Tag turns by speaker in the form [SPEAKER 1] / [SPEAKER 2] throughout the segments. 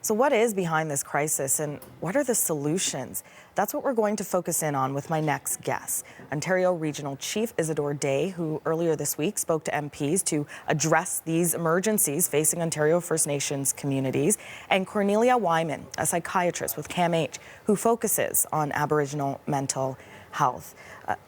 [SPEAKER 1] So what is behind this crisis and what are the solutions? That's what we're going to focus in on with my next guest, Ontario Regional Chief Isadore Day, who earlier this week spoke to MPs to address these emergencies facing Ontario First Nations communities, and Cornelia Wieman, a psychiatrist with CAMH, who focuses on Aboriginal mental health.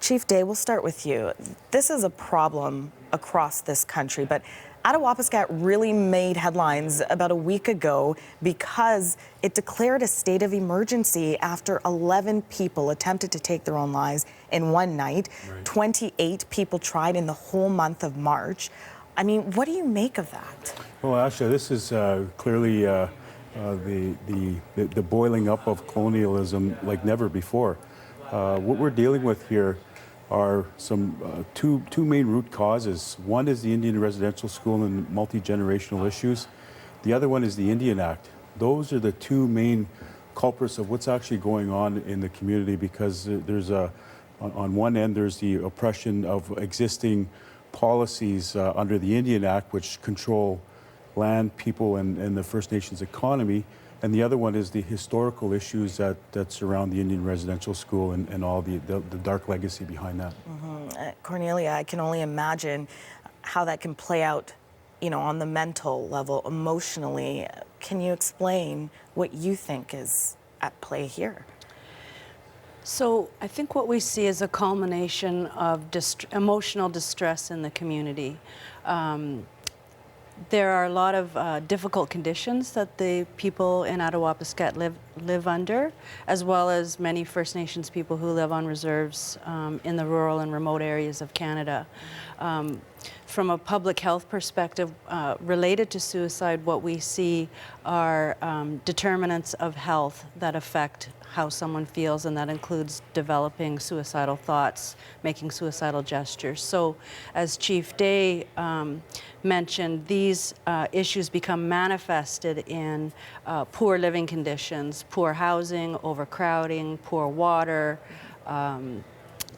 [SPEAKER 1] Chief Day, we'll start with you. This is a problem across this country, but Attawapiskat really made headlines about a week ago because it declared a state of emergency after 11 people attempted to take their own lives in one night. Right. 28 people tried in the whole month of March. I mean, what do you make of that?
[SPEAKER 2] Well, Asha, this is clearly the boiling up of colonialism like never before. What we're dealing with here are some two main root causes. One is the Indian residential school and multi-generational issues. The other one is the Indian Act. Those are the two main culprits of what's actually going on in the community, because there's on one end there's the oppression of existing policies under the Indian Act, which control land, people, and the First Nations economy. And the other one is the historical issues that surround the Indian residential school and all the dark legacy behind that.
[SPEAKER 1] Cornelia, I can only imagine how that can play out, you know, on the mental level, emotionally. Can you explain what you think is at play here?
[SPEAKER 3] So I think what we see is a culmination of emotional distress in the community. There are a lot of difficult conditions that the people in Attawapiskat live under, as well as many First Nations people who live on reserves in the rural and remote areas of Canada. From a public health perspective, related to suicide, what we see are determinants of health that affect how someone feels, and that includes developing suicidal thoughts, making suicidal gestures. So, as Chief Day mentioned, these issues become manifested in poor living conditions, poor housing, overcrowding, poor water.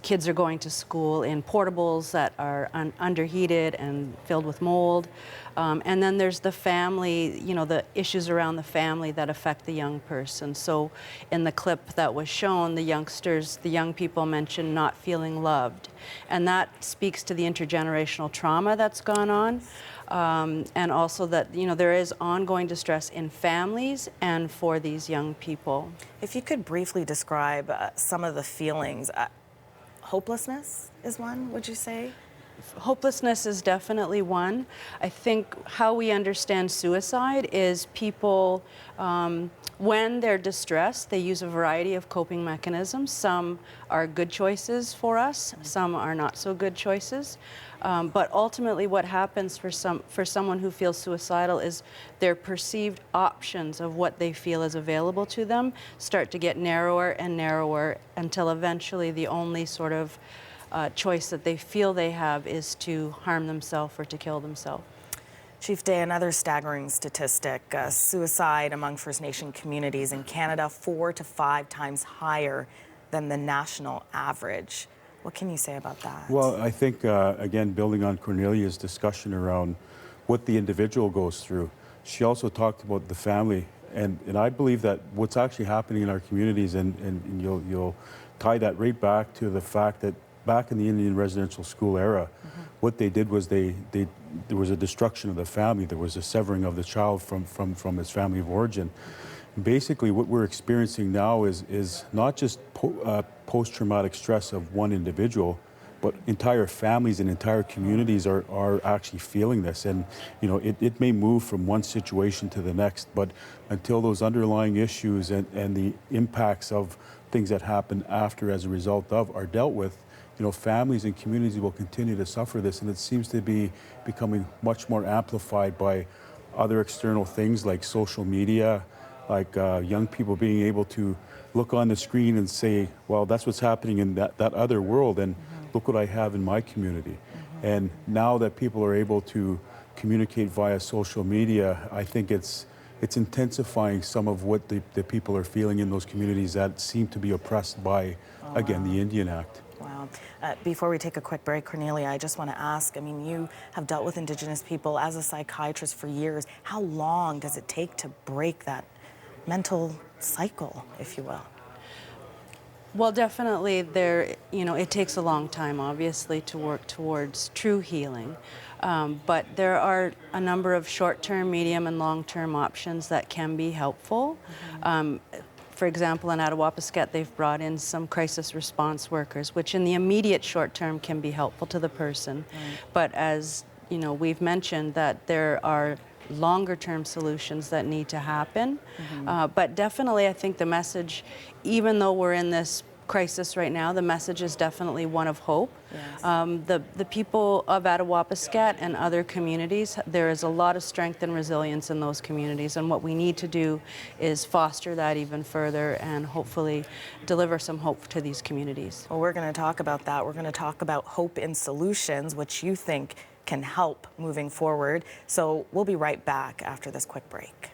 [SPEAKER 3] Kids are going to school in portables that are underheated and filled with mold. And then there's the family, you know, the issues around the family that affect the young person. So in the clip that was shown, the young people mentioned not feeling loved. And that speaks to the intergenerational trauma that's gone on. And also that, you know, there is ongoing distress in families and for these young people.
[SPEAKER 1] If you could briefly describe some of the feelings. Hopelessness is one, would you say?
[SPEAKER 3] Hopelessness is definitely one. I think how we understand suicide is people, when they're distressed, they use a variety of coping mechanisms. Some are good choices for us, some are not so good choices. But ultimately what happens for someone who feels suicidal is their perceived options of what they feel is available to them start to get narrower and narrower until eventually the only sort of choice that they feel they have is to harm themselves or to kill themselves.
[SPEAKER 1] Chief Day, another staggering statistic, suicide among First Nation communities in Canada 4 to 5 times higher than the national average. What can you say about that?
[SPEAKER 2] Well, I think, again, building on Cornelia's discussion around what the individual goes through, she also talked about the family. And I believe that what's actually happening in our communities, and you'll tie that right back to the fact that back in the Indian residential school era, what they did was there was a destruction of the family. There was a severing of the child from its family of origin. Basically, what we're experiencing now is not just post-traumatic stress of one individual, but entire families and entire communities are actually feeling this. And you know, it may move from one situation to the next, but until those underlying issues and the impacts of things that happen after as a result of are dealt with, you know, families and communities will continue to suffer this, and it seems to be becoming much more amplified by other external things like social media, like young people being able to look on the screen and say, well, that's what's happening in that other world, and look what I have in my community. And now that people are able to communicate via social media, I think it's intensifying some of what the people are feeling in those communities that seem to be oppressed by, again, the Indian Act.
[SPEAKER 1] Wow. Before we take a quick break, Cornelia, I just want to ask, I mean, you have dealt with Indigenous people as a psychiatrist for years. How long does it take to break that mental cycle, if you will?
[SPEAKER 3] Well, definitely it takes a long time, obviously, to work towards true healing. But there are a number of short-term, medium, and long-term options that can be helpful. For example, in Attawapiskat, they've brought in some crisis response workers, which in the immediate short term can be helpful to the person. But as we've mentioned, that there are longer term solutions that need to happen. But definitely, I think the message, even though we're in this crisis right now, the message is definitely one of hope.
[SPEAKER 1] Yes.
[SPEAKER 3] The people of Attawapiskat and other communities, there is a lot of strength and resilience in those communities, and what we need to do is foster that even further and hopefully deliver some hope to these communities.
[SPEAKER 1] Well, we're going to talk about that. We're going to talk about hope in solutions, which you think can help moving forward. So we'll be right back after this quick break.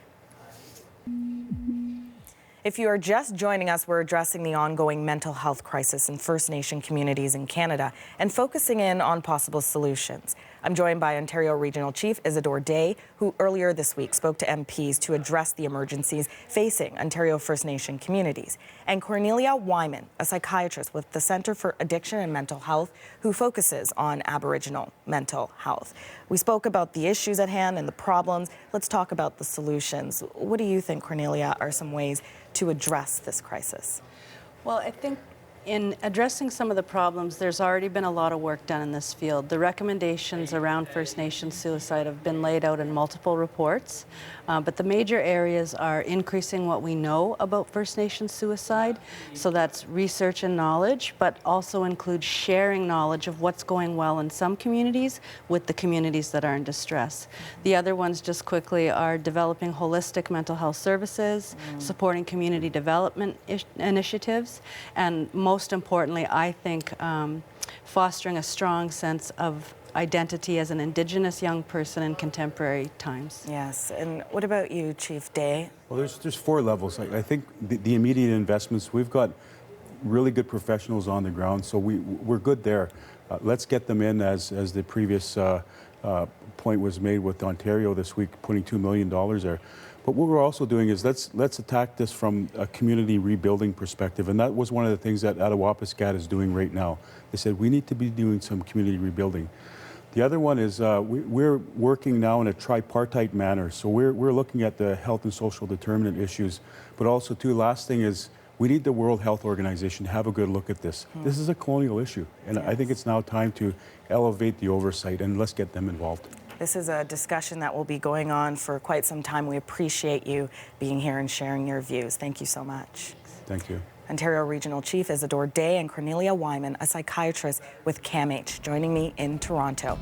[SPEAKER 1] If you are just joining us, we're addressing the ongoing mental health crisis in First Nation communities in Canada and focusing in on possible solutions. I'm joined by Ontario Regional Chief Isadore Day, who earlier this week spoke to MPs to address the emergencies facing Ontario First Nation communities, and Cornelia Wieman, a psychiatrist with the Centre for Addiction and Mental Health, who focuses on Aboriginal mental health. We spoke about the issues at hand and the problems. Let's talk about the solutions. What do you think, Cornelia, are some ways to address this crisis?
[SPEAKER 3] Well, I think in addressing some of the problems, there's already been a lot of work done in this field. The recommendations around First Nations suicide have been laid out in multiple reports, but the major areas are increasing what we know about First Nations suicide, so that's research and knowledge, but also includes sharing knowledge of what's going well in some communities with the communities that are in distress. The other ones, just quickly, are developing holistic mental health services, supporting community development initiatives, and most importantly, I think, fostering a strong sense of identity as an Indigenous young person in contemporary times.
[SPEAKER 1] Yes, and what about you, Chief Day?
[SPEAKER 2] Well, there's four levels. I think the immediate investments, we've got really good professionals on the ground, so we're good there. Let's get them in, as the previous point was made with Ontario this week, putting $2 million there. But what we're also doing is let's attack this from a community rebuilding perspective, and that was one of the things that Attawapiskat is doing right now. They said we need to be doing some community rebuilding. The other one is we're working now in a tripartite manner, so we're looking at the health and social determinant issues, but also too, last thing is we need the World Health Organization to have a good look at this. This is a colonial issue, and I think it's now time to elevate the oversight, and let's get them involved.
[SPEAKER 1] This is a discussion that will be going on for quite some time. We appreciate you being here and sharing your views. Thank you so much.
[SPEAKER 2] Thank you.
[SPEAKER 1] Ontario Regional Chief Isadore Day and Cornelia Wieman, a psychiatrist with CAMH, joining me in Toronto.